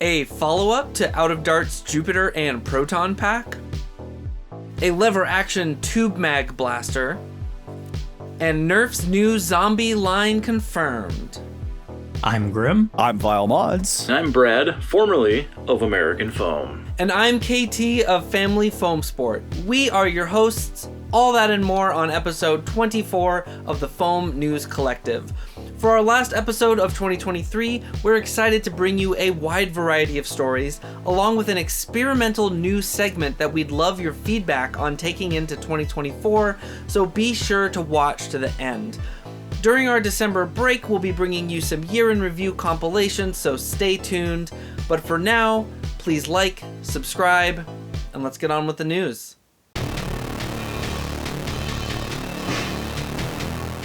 A follow-up to Out of Darts Jupiter and Proton pack, a lever action tube mag blaster, and Nerf's new zombie line confirmed. I'm Grim. I'm Vile Mods. And I'm Brad, formerly of American Foam. And I'm KT of Family Foam Sport. We are your hosts, all that and more on episode 24 of the Foam News Collective. For our last episode of 2023, we're excited to bring you a wide variety of stories, along with an experimental new segment that we'd love your feedback on taking into 2024, so be sure to watch to the end. During our December break, we'll be bringing you some year-in-review compilations, so stay tuned. But for now, please like, subscribe, and let's get on with the news.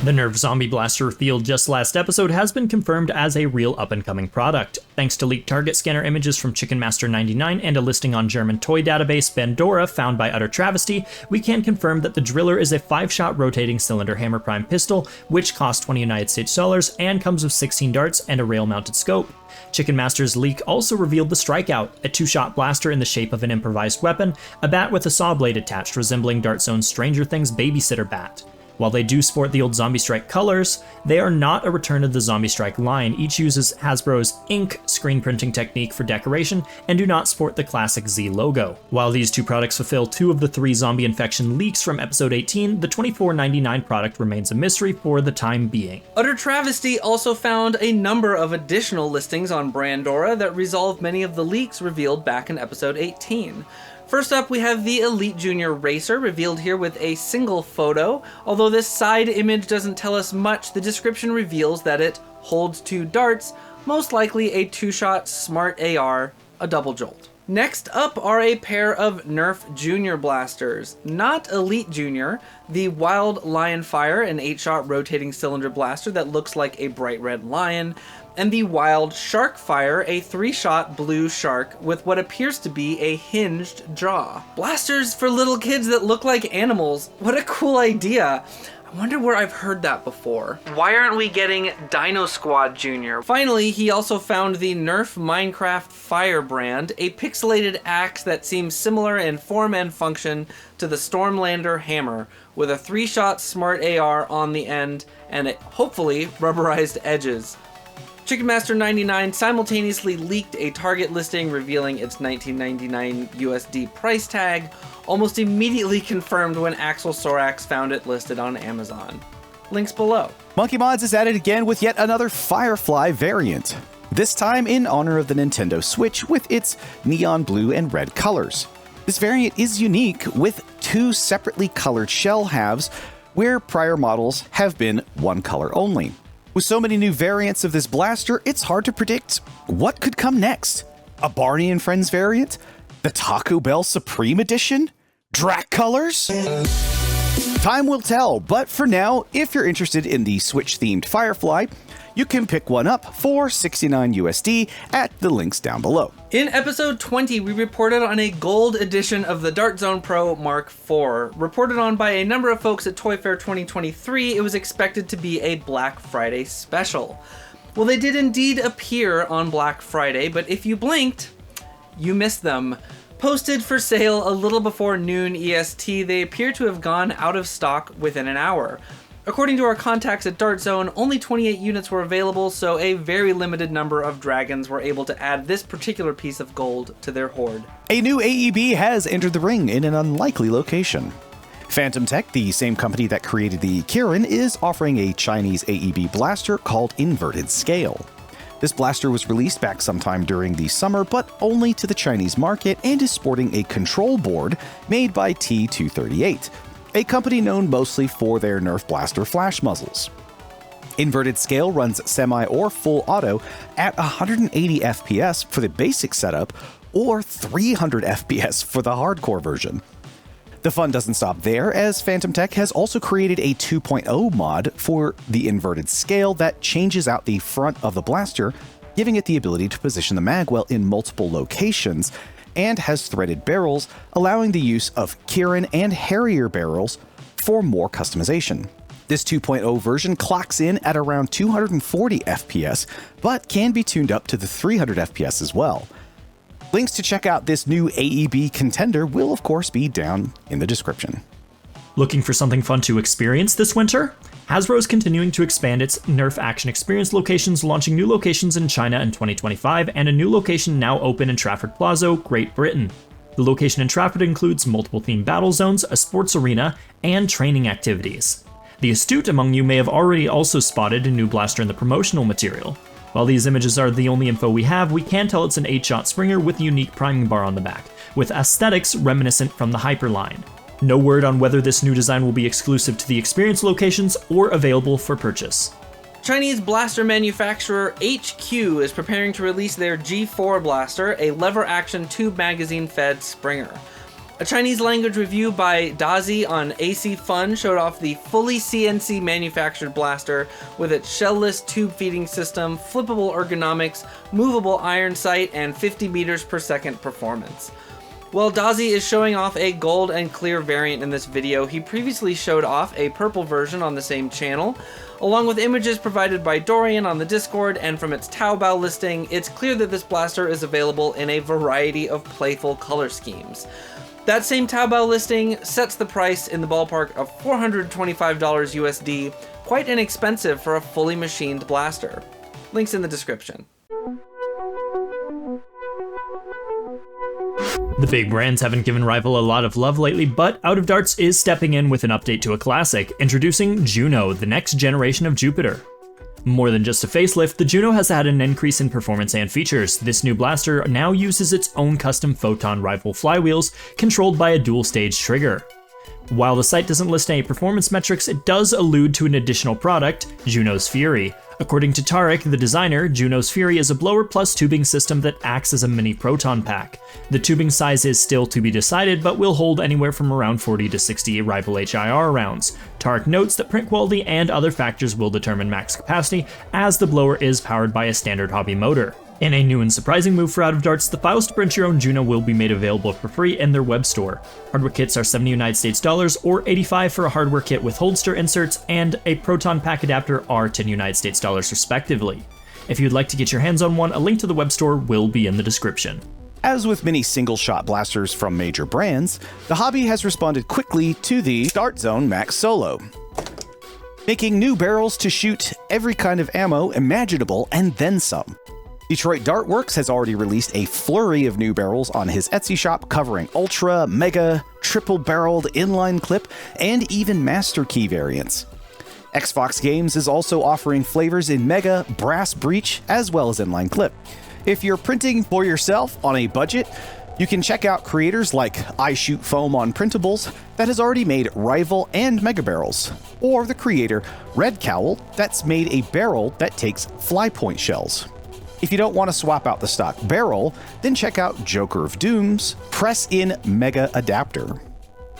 The Nerf Zombie Blaster revealed just last episode has been confirmed as a real up-and-coming product. Thanks to leaked target scanner images from Chicken Master 99 and a listing on German toy database Bandora found by Utter Travesty, we can confirm that the Driller is a 5-shot rotating cylinder hammer prime pistol, which costs $20 United States dollars and comes with 16 darts and a rail-mounted scope. Chicken Master's leak also revealed the Strikeout, a 2-shot blaster in the shape of an improvised weapon, a bat with a saw blade attached resembling Dart Zone's Stranger Things babysitter bat. While they do sport the old Zombie Strike colors, they are not a return of the Zombie Strike line. Each uses Hasbro's ink screen printing technique for decoration and do not sport the classic Z logo. While these two products fulfill 2 of the 3 zombie infection leaks from episode 18, the $24.99 product remains a mystery for the time being. Utter Travesty also found a number of additional listings on Brandora that resolve many of the leaks revealed back in episode 18. First up, we have the Elite Junior Racer revealed here with a single photo. Although this side image doesn't tell us much, the description reveals that it holds 2 darts, most likely a 2-shot Smart AR, a double jolt. Next up are a pair of Nerf Junior blasters. Not Elite Junior, the Wild Lion Fire, an 8-shot rotating cylinder blaster that looks like a bright red lion, and the Wild Shark Fire, a 3-shot blue shark with what appears to be a hinged jaw. Blasters for little kids that look like animals. What a cool idea. I wonder where I've heard that before. Why aren't we getting Dino Squad Jr.? Finally, he also found the Nerf Minecraft Firebrand, a pixelated axe that seems similar in form and function to the Stormlander hammer, with a 3-shot Smart AR on the end and hopefully rubberized edges. Chicken Master 99 simultaneously leaked a Target listing revealing its $19.99 USD price tag, almost immediately confirmed when Axel Sorax found it listed on Amazon. Links below. Monkee Mods is at it again with yet another Firefly variant, this time in honor of the Nintendo Switch with its neon blue and red colors. This variant is unique with 2 separately colored shell halves, where prior models have been one color only. With so many new variants of this blaster, it's hard to predict what could come next. A Barney and Friends variant? The Taco Bell Supreme Edition? Drac colors? Time will tell, but for now, if you're interested in the Switch-themed Firefly, you can pick one up for $69 USD at the links down below. In episode 20, we reported on a gold edition of the Dart Zone Pro Mark IV. Reported on by a number of folks at Toy Fair 2023, it was expected to be a Black Friday special. Well, they did indeed appear on Black Friday, but if you blinked, you missed them. Posted for sale a little before noon EST, they appear to have gone out of stock within an hour. According to our contacts at Dart Zone, only 28 units were available, so a very limited number of dragons were able to add this particular piece of gold to their hoard. A new AEB has entered the ring in an unlikely location. Phantom Tech, the same company that created the Kirin, is offering a Chinese AEB blaster called Inverted Scale. This blaster was released back sometime during the summer, but only to the Chinese market, and is sporting a control board made by T238. A company known mostly for their Nerf blaster flash muzzles. Inverted Scale runs semi or full auto at 180 FPS for the basic setup or 300 FPS for the hardcore version. The fun doesn't stop there, as Phantom Tech has also created a 2.0 mod for the Inverted Scale that changes out the front of the blaster, giving it the ability to position the magwell in multiple locations, and has threaded barrels, allowing the use of Kirin and Harrier barrels for more customization. This 2.0 version clocks in at around 240 FPS, but can be tuned up to the 300 FPS as well. Links to check out this new AEB contender will of course be down in the description. Looking for something fun to experience this winter? Hasbro is continuing to expand its Nerf Action Experience locations, launching new locations in China in 2025 and a new location now open in Trafford Plaza, Great Britain. The location in Trafford includes multiple themed battle zones, a sports arena, and training activities. The astute among you may have already also spotted a new blaster in the promotional material. While these images are the only info we have, we can tell it's an 8-shot Springer with a unique priming bar on the back, with aesthetics reminiscent from the Hyper line. No word on whether this new design will be exclusive to the Experience locations or available for purchase. Chinese blaster manufacturer HQ is preparing to release their G4 blaster, a lever-action tube magazine-fed Springer. A Chinese language review by Dazi on AC Fun showed off the fully CNC manufactured blaster with its shell-less tube feeding system, flippable ergonomics, movable iron sight, and 50 meters per second performance. While Dazi is showing off a gold and clear variant in this video, he previously showed off a purple version on the same channel. Along with images provided by Dorian on the Discord and from its Taobao listing, it's clear that this blaster is available in a variety of playful color schemes. That same Taobao listing sets the price in the ballpark of $425 USD, quite inexpensive for a fully machined blaster. Links in the description. The big brands haven't given Rival a lot of love lately, but Out of Darts is stepping in with an update to a classic, introducing Juno, the next generation of Jupiter. More than just a facelift, the Juno has had an increase in performance and features. This new blaster now uses its own custom Photon Rival flywheels, controlled by a dual-stage trigger. While the site doesn't list any performance metrics, it does allude to an additional product, Juno's Fury. According to Tarek, the designer, Juno's Fury is a blower plus tubing system that acts as a mini proton pack. The tubing size is still to be decided, but will hold anywhere from around 40 to 60 Rival HIR rounds. Tarek notes that print quality and other factors will determine max capacity, as the blower is powered by a standard hobby motor. In a new and surprising move for Out of Darts, the files to print your own Juno will be made available for free in their web store. Hardware kits are $70 United States or $85 for a hardware kit with holster inserts, and a Proton pack adapter are $10 United States respectively. If you'd like to get your hands on one, a link to the web store will be in the description. As with many single-shot blasters from major brands, the hobby has responded quickly to the Dart Zone Max Solo, making new barrels to shoot every kind of ammo imaginable and then some. Detroit Dart Works has already released a flurry of new barrels on his Etsy shop covering ultra, mega, triple-barreled inline clip, and even master key variants. Xbox Games is also offering flavors in mega, brass breech, as well as inline clip. If you're printing for yourself on a budget, you can check out creators like I Shoot Foam on Printables that has already made Rival and Mega Barrels, or the creator Red Cowl that's made a barrel that takes fly point shells. If you don't want to swap out the stock barrel, then check out Joker of Doom's press-in mega adapter.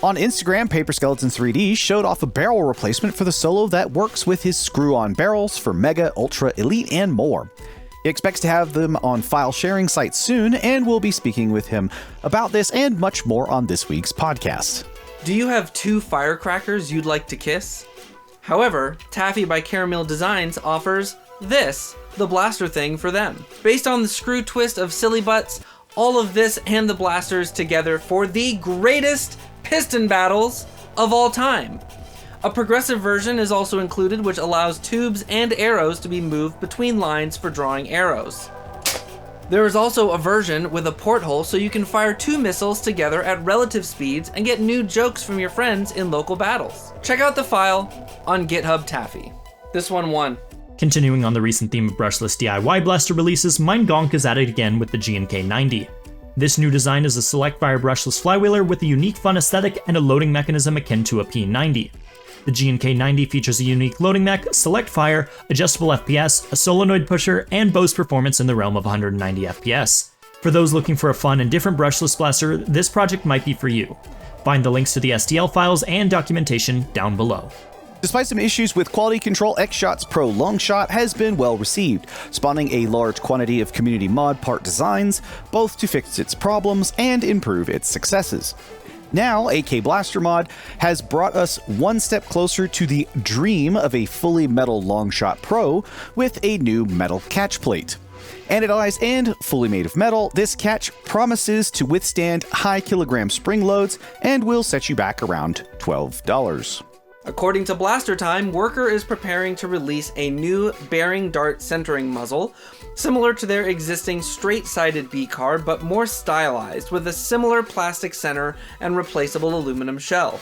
On Instagram, Paper Skeletons 3D showed off a barrel replacement for the Solo that works with his screw-on barrels for Mega, Ultra, Elite, and more. He expects to have them on file sharing sites soon, and we'll be speaking with him about this and much more on this week's podcast. Do you have 2 firecrackers you'd like to kiss? However, Taffy by Charamille Designs offers this, the blaster thing, for them. Based on the screw twist of Silly Butts, all of this and the blasters together for the greatest piston battles of all time. A progressive version is also included, which allows tubes and arrows to be moved between lines for drawing arrows. There is also a version with a porthole so you can fire 2 missiles together at relative speeds and get new jokes from your friends in local battles. Check out the file on GitHub Taffy. This one won. Continuing on the recent theme of brushless DIY blaster releases, Mein Gonk is at it again with the G&K90. This new design is a select fire brushless flywheeler with a unique fun aesthetic and a loading mechanism akin to a P90. The G&K90 features a unique loading mech, select fire, adjustable FPS, a solenoid pusher, and boasts performance in the realm of 190 FPS. For those looking for a fun and different brushless blaster, this project might be for you. Find the links to the STL files and documentation down below. Despite some issues with quality control, XShot's Pro Longshot has been well received, spawning a large quantity of community mod part designs, both to fix its problems and improve its successes. Now, AK Blaster Mod has brought us one step closer to the dream of a fully metal Longshot Pro with a new metal catch plate. Anodized and fully made of metal, this catch promises to withstand high kilogram spring loads and will set you back around $12. According to Blaster Time, Worker is preparing to release a new bearing dart centering muzzle, similar to their existing straight-sided BCAR, but more stylized, with a similar plastic center and replaceable aluminum shell.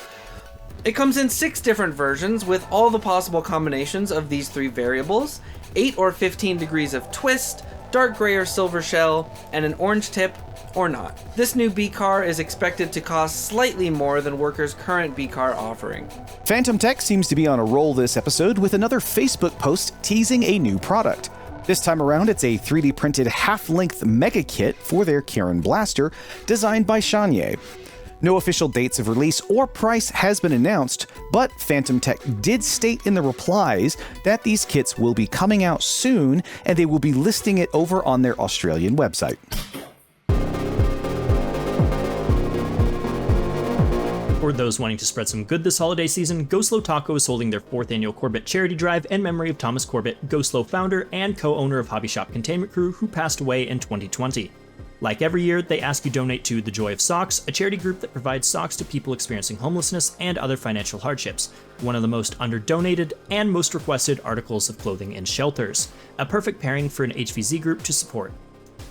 It comes in 6 different versions, with all the possible combinations of these 3 variables, 8 or 15 degrees of twist, dark gray or silver shell, and an orange tip or not. This new BCAR is expected to cost slightly more than Worker's current BCAR offering. Phantom Tech seems to be on a roll this episode with another Facebook post teasing a new product. This time around, it's a 3D printed half-length mega kit for their Kirin blaster, designed by Shanye. No official dates of release or price has been announced, but Phantom Tech did state in the replies that these kits will be coming out soon and they will be listing it over on their Australian website. For those wanting to spread some good this holiday season, Go Slow Taco is holding their 4th annual Corbet charity drive in memory of Thomas Corbet, Go Slow founder and co-owner of Hobby Shop Containment Crew, who passed away in 2020. Like every year, they ask you donate to The Joy of Socks, a charity group that provides socks to people experiencing homelessness and other financial hardships, one of the most under-donated and most requested articles of clothing in shelters, a perfect pairing for an HVZ group to support.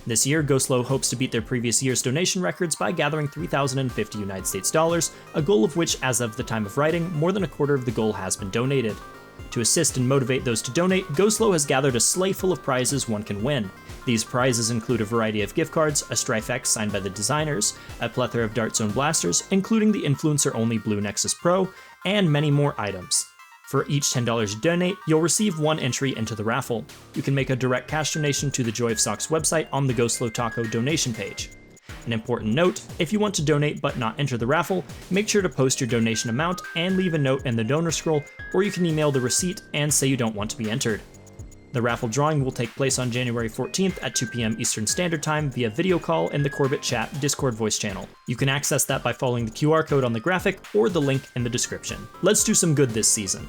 This year, Go Slow hopes to beat their previous year's donation records by gathering $3,050 United States dollars, a goal of which, as of the time of writing, more than a quarter of the goal has been donated. To assist and motivate those to donate, Go Slow has gathered a sleigh full of prizes one can win. These prizes include a variety of gift cards, a Strife X signed by the designers, a plethora of Darts Zone blasters, including the influencer-only Blue Nexus Pro, and many more items. For each $10 you donate, you'll receive 1 entry into the raffle. You can make a direct cash donation to the Joy of Socks website on the Go Slow Taco donation page. An important note, if you want to donate but not enter the raffle, make sure to post your donation amount and leave a note in the donor scroll, or you can email the receipt and say you don't want to be entered. The raffle drawing will take place on January 14th at 2 p.m. Eastern Standard Time via video call in the Corbet Chat Discord voice channel. You can access that by following the QR code on the graphic or the link in the description. Let's do some good this season.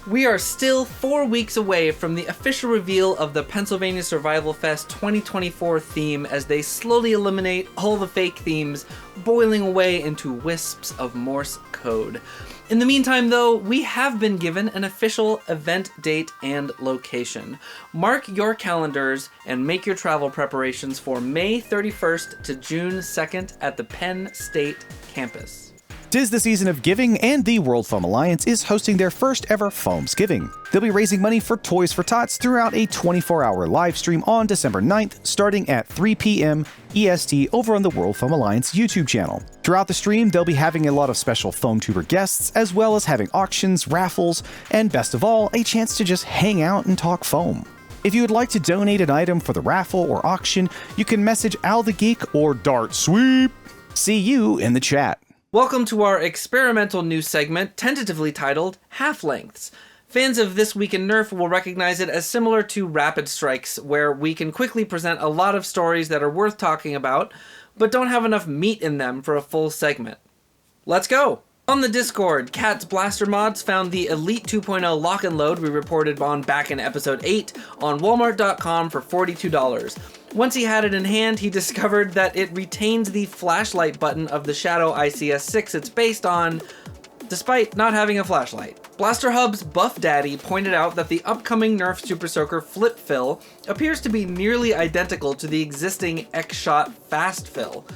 We are still 4 weeks away from the official reveal of the Pennsylvania Survival Fest 2024 theme as they slowly eliminate all the fake themes, boiling away into wisps of Morse code. In the meantime, though, we have been given an official event date and location. Mark your calendars and make your travel preparations for May 31st to June 2nd at the Penn State campus. 'Tis the season of giving, and the World Foam Alliance is hosting their first ever Foamsgiving. They'll be raising money for Toys for Tots throughout a 24-hour live stream on December 9th, starting at 3 p.m. EST over on the World Foam Alliance YouTube channel. Throughout the stream, they'll be having a lot of special PhoneTuber guests, as well as having auctions, raffles, and best of all, a chance to just hang out and talk foam. If you would like to donate an item for the raffle or auction, you can message Al the Geek or Dart Sweep. See you in the chat. Welcome to our experimental news segment, tentatively titled Half-Lengths. Fans of This Week in Nerf will recognize it as similar to Rapid Strikes, where we can quickly present a lot of stories that are worth talking about, but don't have enough meat in them for a full segment. Let's go! On the Discord, Cat's Blaster Mods found the Elite 2.0 lock and load we reported on back in episode 8 on Walmart.com for $42. Once he had it in hand, he discovered that it retains the flashlight button of the Shadow ICS-6 it's based on, despite not having a flashlight. Blaster Hub's Buff Daddy pointed out that the upcoming Nerf Super Soaker Flip Fill appears to be nearly identical to the existing XShot Fast Fill.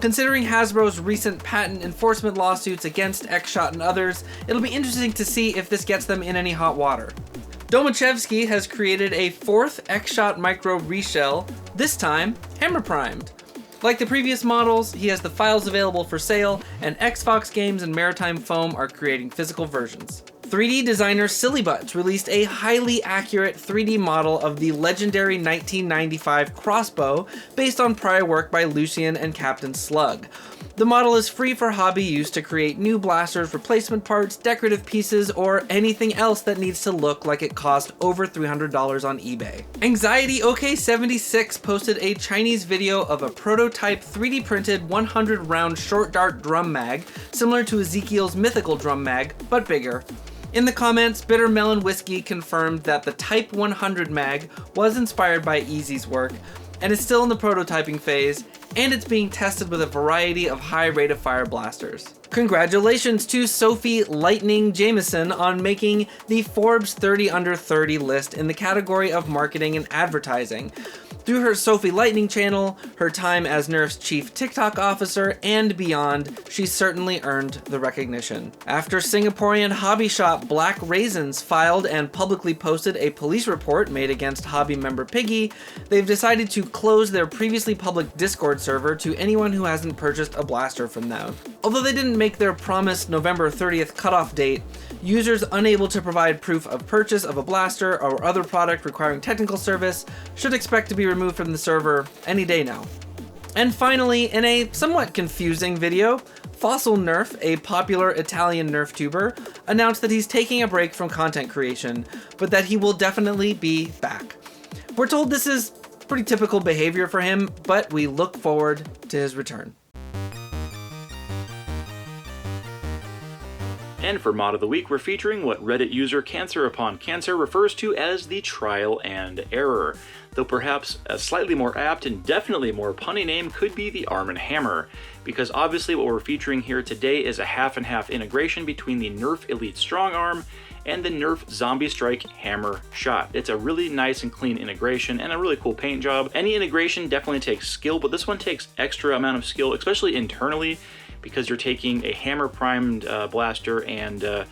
Considering Hasbro's recent patent enforcement lawsuits against XShot and others, it'll be interesting to see if this gets them in any hot water. Domochevsky has created a 4th XShot Micro reshell, this time hammer primed. Like the previous models, he has the files available for sale, and Xbox Games and Maritime Foam are creating physical versions. 3D designer Silly Butts released a highly accurate 3D model of the legendary 1995 crossbow based on prior work by Lucian and Captain Slug. The model is free for hobby use to create new blasters, replacement parts, decorative pieces, or anything else that needs to look like it cost over $300 on eBay. Anxiety OK76 posted a Chinese video of a prototype 3D printed 100 round short dart drum mag, similar to Ezekiel's mythical drum mag, but bigger. In the comments, Bitter Melon Whiskey confirmed that the Type 100 mag was inspired by Easy's work and is still in the prototyping phase, and it's being tested with a variety of high rate of fire blasters. Congratulations to Sophie Lightning Jameson on making the Forbes 30 Under 30 list in the category of marketing and advertising. Through her Sophie Lightning channel, her time as Nerf's chief TikTok officer, and beyond, she's certainly earned the recognition. After Singaporean hobby shop Black Raisins filed and publicly posted a police report made against hobby member Piggy, they've decided to close their previously public Discord server to anyone who hasn't purchased a blaster from them. Although they didn't make their promised November 30th cutoff date, users unable to provide proof of purchase of a blaster or other product requiring technical service should expect to be removed from the server any day now. And finally, in a somewhat confusing video, Fossil Nerf, a popular Italian Nerf tuber, announced that he's taking a break from content creation, but that he will definitely be back. We're told this is pretty typical behavior for him, but we look forward to his return. And for Mod of the Week, we're featuring what Reddit user Cancer Upon Cancer refers to as the trial and error, though perhaps a slightly more apt and definitely more punny name could be the Arm & Hammer, because obviously what we're featuring here today is a half-and-half integration between the Nerf Elite Strong Arm and the Nerf Zombie Strike Hammer Shot. It's a really nice and clean integration and a really cool paint job. Any integration definitely takes skill, but this one takes extra amount of skill, especially internally, because you're taking a hammer primed blaster and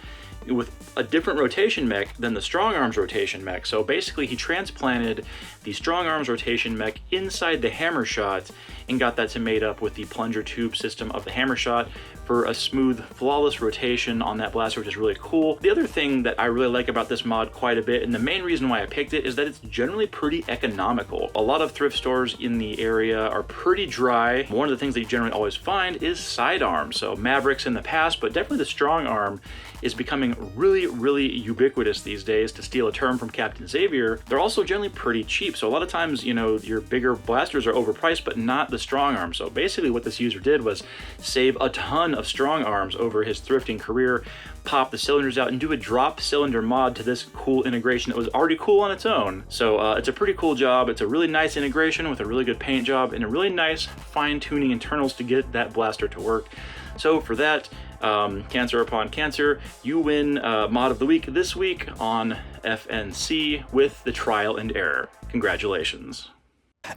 with a different rotation mech than the Strong Arms rotation mech. So basically he transplanted the Strong Arms rotation mech inside the Hammer Shot and got that to mate up with the plunger tube system of the Hammer Shot for a smooth, flawless rotation on that blaster, which is really cool. The other thing that I really like about this mod quite a bit, and the main reason why I picked it, is that it's generally pretty economical. A lot of thrift stores in the area are pretty dry. One of the things that you generally always find is sidearms. So Mavericks in the past, but definitely the Strong Arm is becoming really ubiquitous these days. To steal a term from Captain Xavier, they're also generally pretty cheap. So a lot of times, you know, your bigger blasters are overpriced, but not the Strong Arm. So basically what this user did was save a ton of Strong Arms over his thrifting career, pop the cylinders out and do a drop cylinder mod to this cool integration that was already cool on its own. So it's a pretty cool job. It's a really nice integration with a really good paint job and a really nice fine-tuning internals to get that blaster to work. So for that, Cancer Upon Cancer, you win Mod of the Week this week on FNC with the Trial and Error. Congratulations.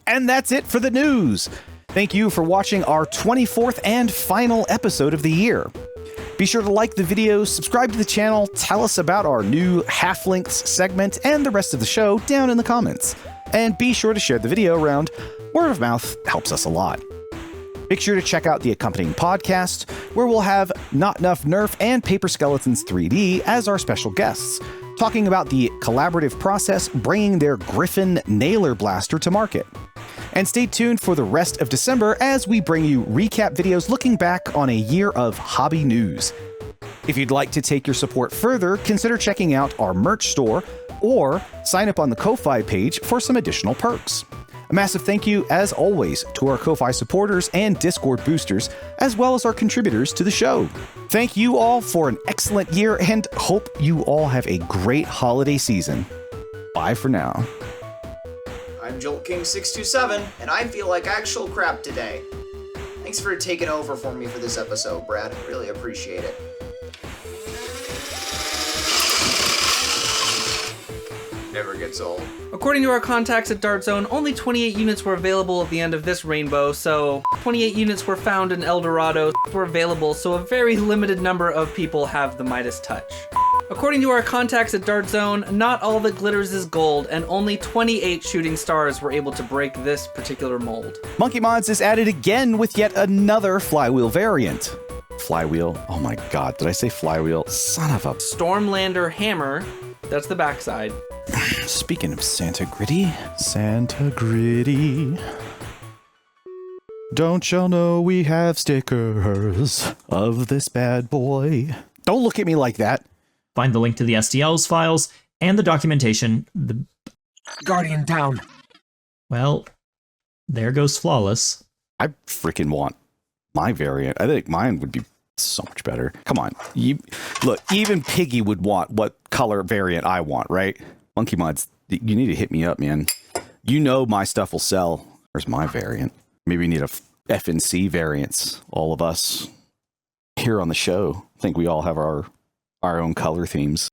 And that's it for the news. Thank you for watching our 24th and final episode of the year. Be sure to like the video, subscribe to the channel, tell us about our new half-lengths segment and the rest of the show down in the comments. And be sure to share the video around. Word of mouth helps us a lot. Make sure to check out the accompanying podcast, where we'll have Not Enough Nerf and Paper Skeletons 3D as our special guests, talking about the collaborative process bringing their Griffin Nailer Blaster to market. And stay tuned for the rest of December as we bring you recap videos looking back on a year of hobby news. If you'd like to take your support further, consider checking out our merch store or sign up on the Ko-Fi page for some additional perks. A massive thank you, as always, to our Ko-Fi supporters and Discord boosters, as well as our contributors to the show. Thank you all for an excellent year, and hope you all have a great holiday season. Bye for now. I'm JoltKing627, and I feel like actual crap today. Thanks for taking over for me for this episode, Brad. Really appreciate it. Never gets old. According to our contacts at Dart Zone, only 28 units were available at the end of this rainbow, so 28 units were found in El Dorado, were available, so a very limited number of people have the Midas Touch. According to our contacts at Dart Zone, not all that glitters is gold, and only 28 shooting stars were able to break this particular mold. Monkee Mods is added again with yet another flywheel variant. Flywheel? Oh my god, did I say flywheel? Son of a... Stormlander Hammer, that's the backside. Speaking of Santa Gritty, Santa Gritty. Don't y'all know we have stickers of this bad boy? Don't look at me like that. Find the link to the STLs files and the documentation. Guardian down. Well, there goes Flawless. I freaking want my variant. I think mine would be So much better. Come on. Look, even Piggy would want what color variant I want, right? Monkee Mods, you need to hit me up, man. You know my stuff will sell. Where's my variant? Maybe we need a FNC variants, all of us here on the show. I think we all have our own color themes.